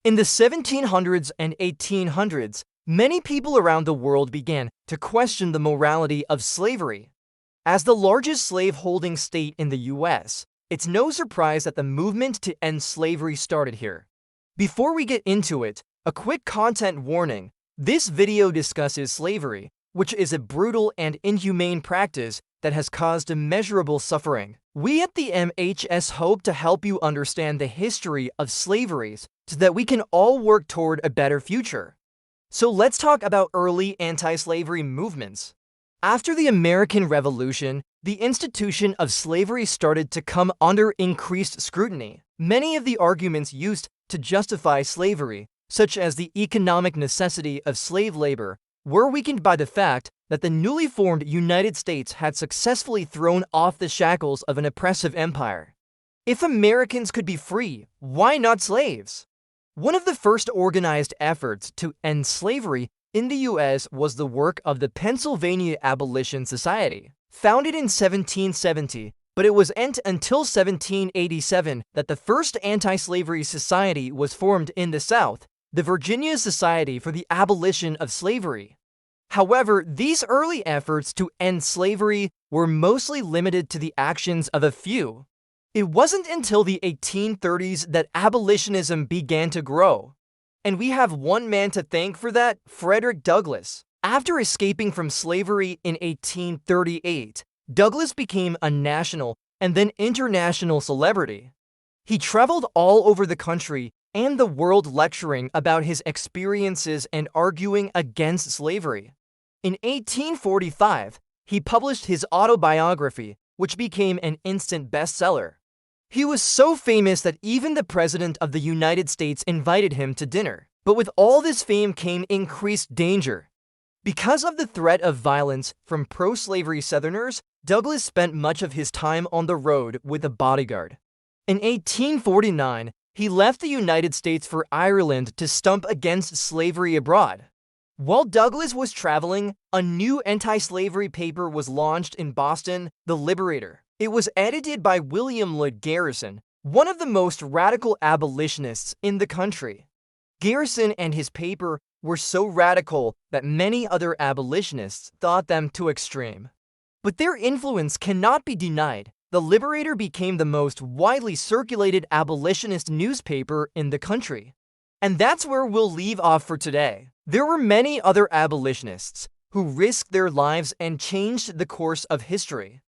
In the 1700s and 1800s, many people around the world began to question the morality of slavery. As the largest slave-holding state in the US, it's no surprise that the movement to end slavery started here. Before we get into it, a quick content warning. This video discusses slavery, which is a brutal and inhumane practice that has caused immeasurable suffering. We at the MHS hope to help you understand the history of slavery so that we can all work toward a better future. So let's talk about early anti-slavery movements. After the American Revolution, the institution of slavery started to come under increased scrutiny. Many of the arguments used to justify slavery, such as the economic necessity of slave labor, were weakened by the fact that the newly formed United States had successfully thrown off the shackles of an oppressive empire. If Americans could be free, why not slaves? One of the first organized efforts to end slavery in the US was the work of the Pennsylvania Abolition Society. Founded in 1770, but it wasn't until 1787 that the first anti-slavery society was formed in the South, the Virginia Society for the Abolition of Slavery. However, these early efforts to end slavery were mostly limited to the actions of a few. It wasn't until the 1830s that abolitionism began to grow. And we have one man to thank for that, Frederick Douglass. After escaping from slavery in 1838, Douglass became a national and then international celebrity. He traveled all over the country and the world lecturing about his experiences and arguing against slavery. In 1845, he published his autobiography, which became an instant bestseller. He was so famous that even the President of the United States invited him to dinner. But with all this fame came increased danger. Because of the threat of violence from pro-slavery Southerners, Douglass spent much of his time on the road with a bodyguard. In 1849, he left the United States for Ireland to stump against slavery abroad. While Douglass was traveling, a new anti-slavery paper was launched in Boston, The Liberator. It was edited by William Lloyd Garrison, one of the most radical abolitionists in the country. Garrison and his paper were so radical that many other abolitionists thought them too extreme. But their influence cannot be denied. The Liberator became the most widely circulated abolitionist newspaper in the country. And that's where we'll leave off for today. There were many other abolitionists who risked their lives and changed the course of history.